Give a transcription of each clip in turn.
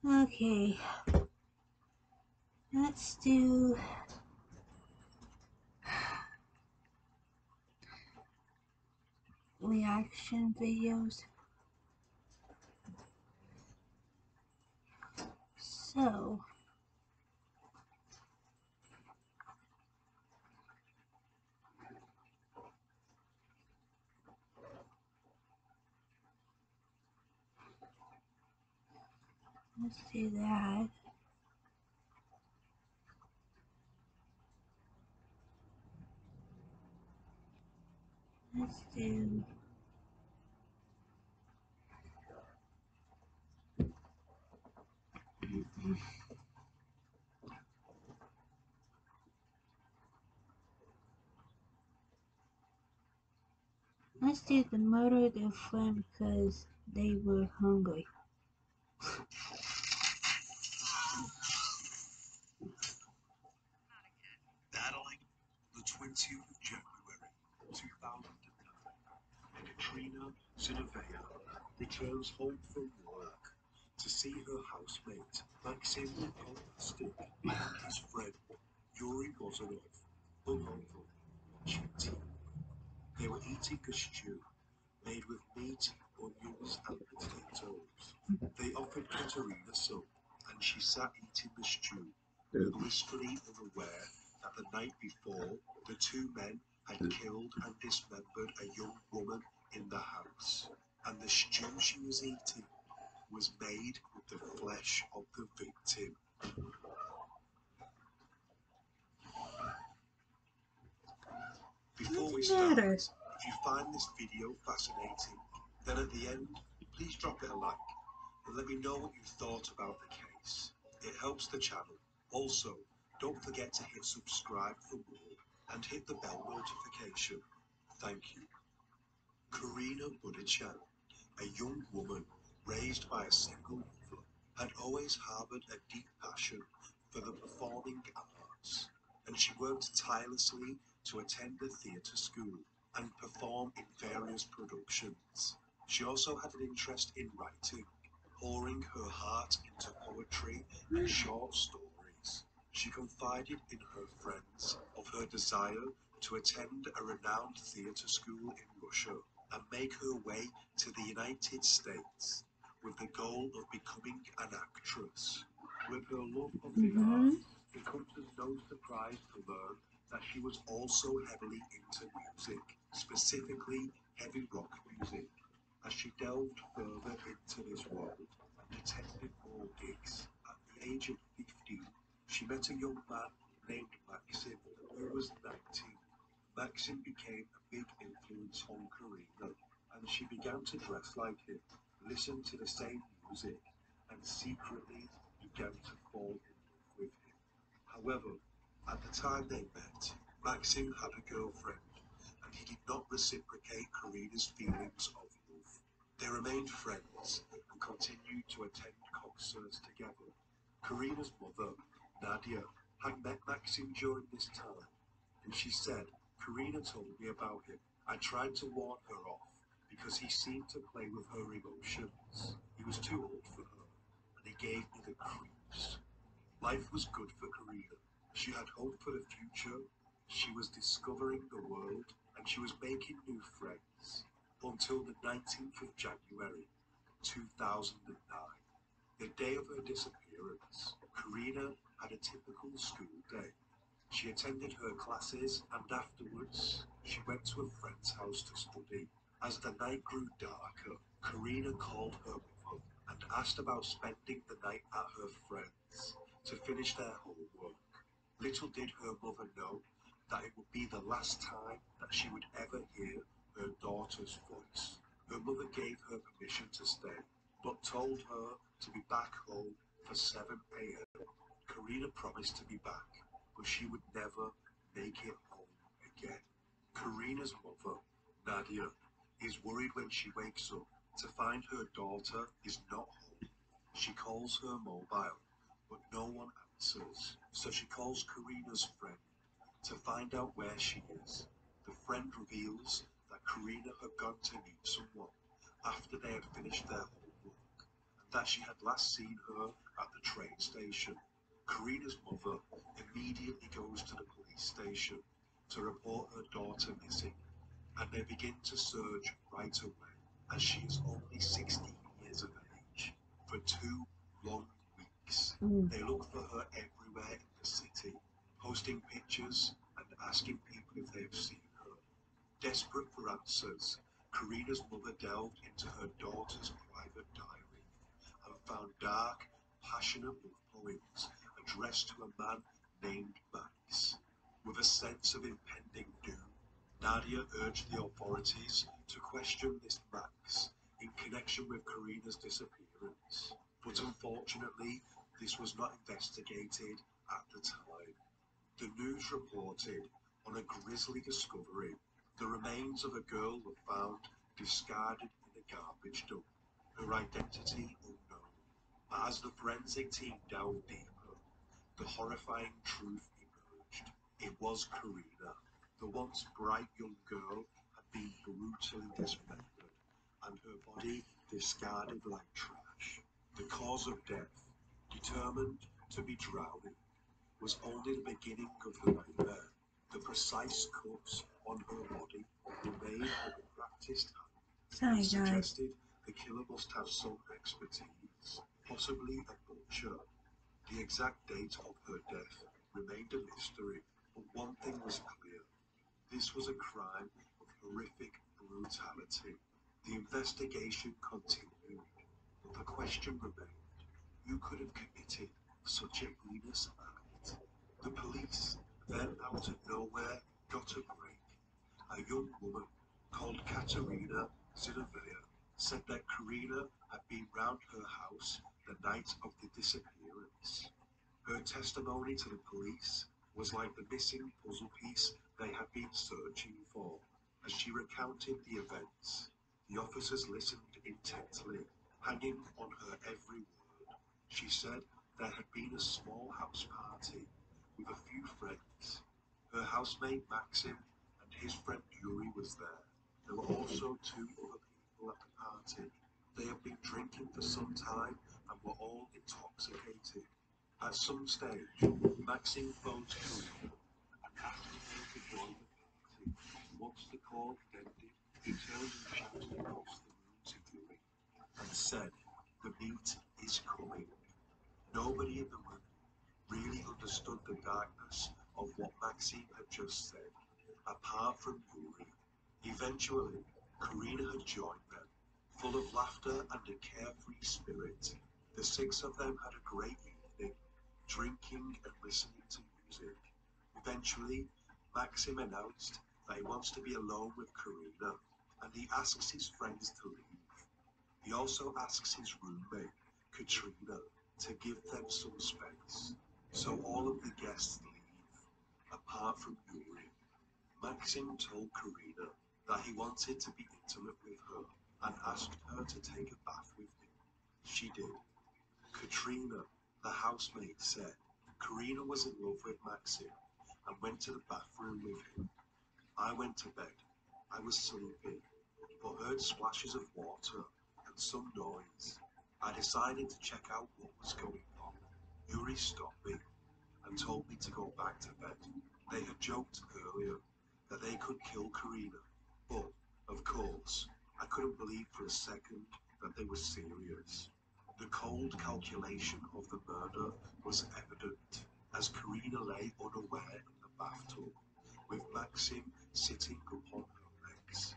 Okay, let's do reaction videos. So, let's do that. Let's do let's do the murder their friend because they were hungry. Battling the 20th of January 2009, Katrina Zinoveva returns home from work to see her housemate Maxim Kolmastik and his friend Yuri Bozorov hungover watching TV. They were eating a stew made with meat, onions, and potatoes. They offered Katerina some, and she sat eating the stew, blissfully unaware that the night before the two men had killed and dismembered a young woman in the house, and the stew she was eating was made with the flesh of the victim. Before we start, if you find this video fascinating, then at the end, please drop it a like and let me know what you thought about the case. It helps the channel. Also, don't forget to hit subscribe for more and hit the bell notification. Thank you. Karina Budichan, a young woman raised by a single mother, had always harbored a deep passion for the performing arts, and she worked tirelessly to attend a theatre school and perform in various productions. She also had an interest in writing, pouring her heart into poetry and short stories. She confided in her friends of her desire to attend a renowned theatre school in Russia and make her way to the United States with the goal of becoming an actress. With her love of the arts, it comes as no surprise to learn that she was also heavily into music, specifically heavy rock music. As she delved further into this world and attended more gigs, at the age of 15, she met a young man named Maxim who was 19. Maxim became a big influence on Karina, and she began to dress like him, listen to the same music, and secretly began to fall in love with him. However, at the time they met, Maxim had a girlfriend, and he did not reciprocate Karina's feelings of love. They remained friends and continued to attend concerts together. Karina's mother, Nadia, had met Maxim during this time, and she said, Karina told me about him. I tried to warn her off because he seemed to play with her emotions. He was too old for her, and he gave me the creeps. Life was good for Karina. She had hope for the future, she was discovering the world, and she was making new friends. Until the 19th of January, 2009, the day of her disappearance. Karina had a typical school day. She attended her classes and afterwards she went to a friend's house to study. As the night grew darker, Karina called her mother and asked about spending the night at her friend's to finish their homework. Little did her mother know that it would be the last time that she would ever hear her daughter's voice. Her mother gave her permission to stay, but told her to be back home for 7 a.m. Karina promised to be back, but she would never make it home again. Karina's mother, Nadia, is worried when she wakes up to find her daughter is not home. She calls her mobile, but no one answers, so she calls Karina's friend to find out where she is. The friend reveals that Karina had gone to meet someone after they had finished their homework, that she had last seen her at the train station. Karina's mother immediately goes to the police station to report her daughter missing, and they begin to search right away, as she is only 16 years of age. For 2 long weeks, they look for her everywhere in the city, posting pictures and asking people if they have seen her. Desperate for answers, Karina's mother delved into her daughter's private diary and found dark, passionate love poems addressed to a man named Max. With a sense of impending doom, Nadia urged the authorities to question this Max in connection with Karina's disappearance. But unfortunately, this was not investigated at the time. The news reported on a grisly discovery. The remains of a girl were found discarded in a garbage dump, her identity unknown. But as the forensic team delved deeper, the horrifying truth emerged. It was Karina. The once bright young girl had been brutally dismembered and her body discarded like trash. The cause of death, determined to be drowning, was only the beginning of the nightmare. The precise cuts on her body were made with a practiced hand Sorry, and guys. suggested the killer must have some expertise, possibly a butcher. The exact date of her death remained a mystery, but one thing was clear. This was a crime of horrific brutality. The investigation continued, but the question remained: who could have committed such a heinous act? The police, then out of nowhere, got a break. A young woman called Katerina Zinovaya said that Karina had been round her house the night of the disappearance. Her testimony to the police was like the missing puzzle piece they had been searching for. As she recounted the events, the officers listened intently, hanging on her every word. She said there had been a small house party with a few friends. Her housemate Maxim and his friend Yuri was there. There were also 2 other people at the party. They had been drinking for some time and were all intoxicated. At some stage, Maxim phoned Karina and asked her to join the party. Once the call ended, he turned and shouted across the room to Yuri and said, "The meat is coming." Nobody in the room really understood the darkness of what Maxim had just said, apart from Yuri. Eventually, Karina had joined them, full of laughter and a carefree spirit. The 6 of them had a great evening, drinking and listening to music. Eventually, Maxim announced that he wants to be alone with Karina, and he asks his friends to leave. He also asks his roommate, Katrina, to give them some space. So all of the guests leave, apart from Yuri. Maxim told Karina that he wanted to be intimate with her and asked her to take a bath with him. She did. Katrina, the housemaid, said Karina was in love with Maxim and went to the bathroom with him. I went to bed. I was sleeping, but heard splashes of water and some noise. I decided to check out what was going on. Yuri stopped me and told me to go back to bed. They had joked earlier that they could kill Karina, but, of course, I couldn't believe for a second that they were serious. The cold calculation of the murder was evident as Karina lay unaware in the bathtub, with Maxim sitting upon her legs.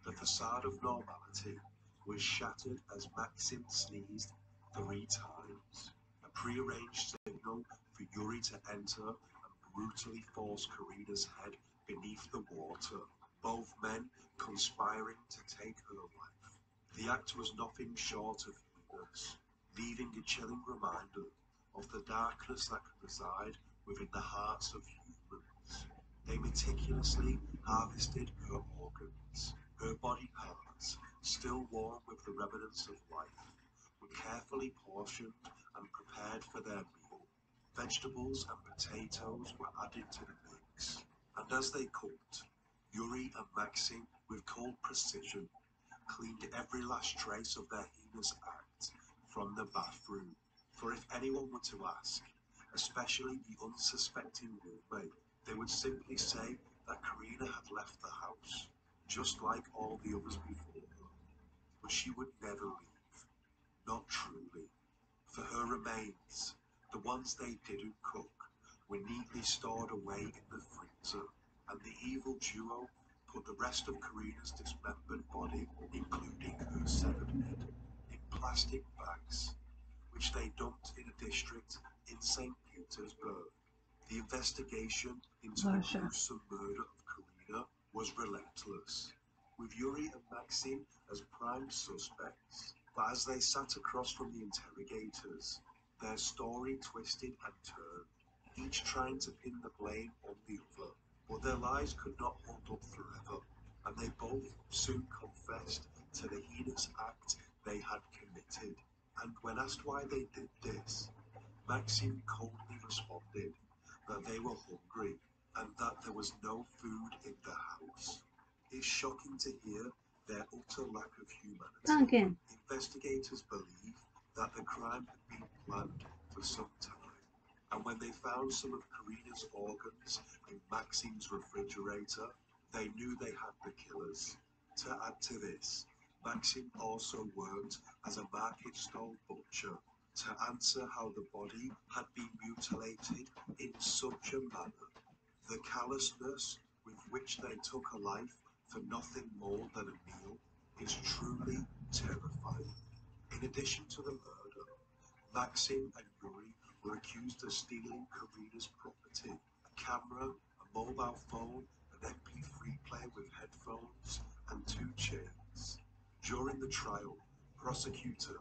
The facade of normality was shattered as Maxim sneezed 3 times, a prearranged signal for Yuri to enter and brutally force Karina's head beneath the water, both men conspiring to take her life. The act was nothing short of heinous, leaving a chilling reminder of the darkness that can reside within the hearts of humans. They meticulously harvested her organs, her body parts, still warm with the remnants of life, were carefully portioned and prepared for their meal. Vegetables and potatoes were added to the mix, and as they cooked, Yuri and Maxim, with cold precision, cleaned every last trace of their heinous act, from the bathroom. For if anyone were to ask, especially the unsuspecting roommate, they would simply say that Karina had left the house, just like all the others before her. But she would never leave, not truly. For her remains, the ones they didn't cook, were neatly stored away in the freezer, and the evil duo put the rest of Karina's dismembered body, including her severed head, in plastic bags, which they dumped in a district in St. Petersburg. The investigation into the Russia. gruesome murder of Karina was relentless, with Yuri and Maxim as prime suspects. But as they sat across from the interrogators, their story twisted and turned, each trying to pin the blame on the other. But their lies could not hold up forever, and they both soon confessed to the heinous act they had committed. And when asked why they did this, Maxim coldly responded that they were hungry and that there was no food in the house. It's shocking to hear their utter lack of humanity. Again. Investigators believe that the crime had been planned for some time, and when they found some of Karina's organs in Maxim's refrigerator, they knew they had the killers. To add to this, Maxim also worked as a market stall butcher to answer how the body had been mutilated in such a manner. The callousness with which they took a life for nothing more than a meal is truly terrifying. In addition to the murder, Maxim and Yuri were accused of stealing Karina's property: a camera, a mobile phone, an MP3 player with headphones, and 2 chains. During the trial, prosecutor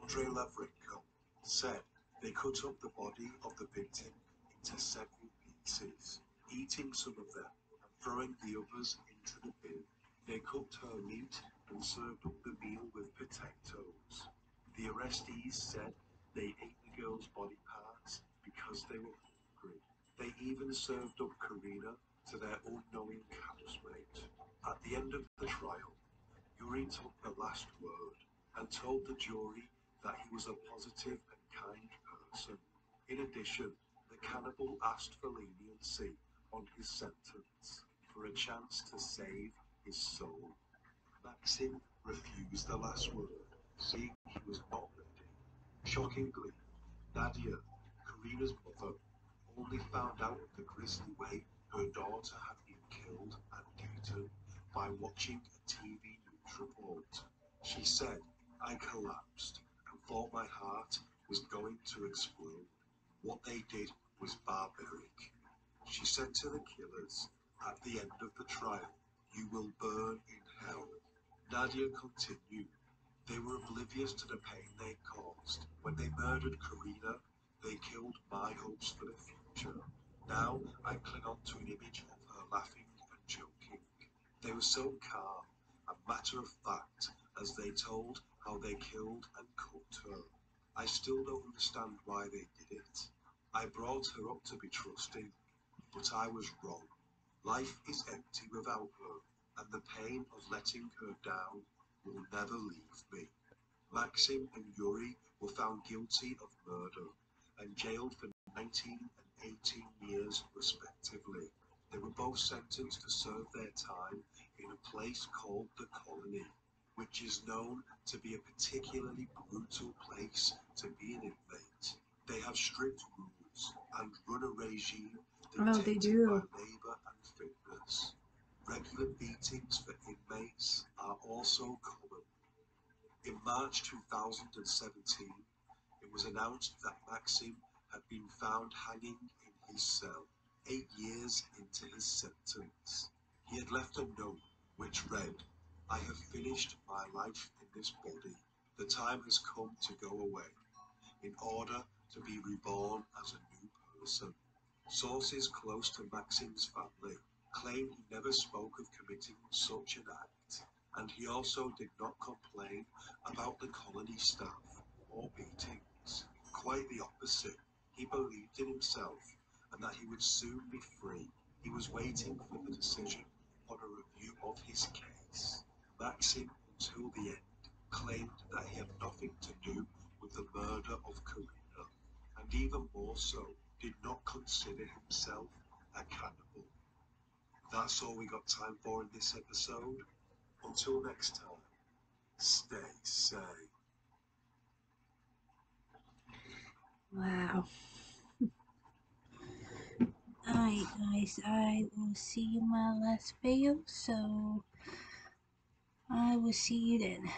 Andrei Lavrenko said they cut up the body of the victim into several pieces, eating some of them and throwing the others into the bin. They cooked her meat and served up the meal with potatoes. The arrestees said they ate the girl's body parts because they were hungry. They even served up Karina to their unknowing housemate. At the end of the trial, Yuri took the last word and told the jury that he was a positive and kind person. In addition, the cannibal asked for leniency on his sentence for a chance to save his soul. Maxim refused the last word, saying he was not ready. Shockingly, Nadia, Karina's mother, only found out the grisly way her daughter had been killed and eaten by watching a TV news report. She said, "I collapsed and thought my heart was going to explode. What they did was barbaric." She said to the killers at the end of the trial, "You will burn in hell." Nadia continued, "They were oblivious to the pain they caused. When they murdered Karina, they killed my hopes for the future. Now I cling on to an image of her laughing and joking. They were so calm and matter of fact as they told how they killed and cooked her. I still don't understand why they did it. I brought her up to be trusting, but I was wrong. Life is empty without her, and the pain of letting her down will never leave me." Maxim and Yuri were found guilty of murder and jailed for 19 and 18 years respectively. They were both sentenced to serve their time in a place called the Colony, which is known to be a particularly brutal place to be an inmate. They have strict rules and run a regime Oh, they dictated do. by labour and fitness. Regular beatings for inmates are also common. In March 2017, it was announced that Maxim had been found hanging in his cell, 8 years into his sentence. He had left a note which read, "I have finished my life in this body. The time has come to go away, in order to be reborn as a new person." Sources close to Maxim's family claim he never spoke of committing such an act, and he also did not complain about the colony staff or beatings. Quite the opposite. He believed in himself and that he would soon be free. He was waiting for the decision on a review of his case. Maxim, until the end, claimed that he had nothing to do with with the murder of Karina, and even more so, did not consider himself a cannibal. That's all we got time for in this episode. Until next time, stay safe. Wow. Alright guys, I will see you in my last video, so I will see you then.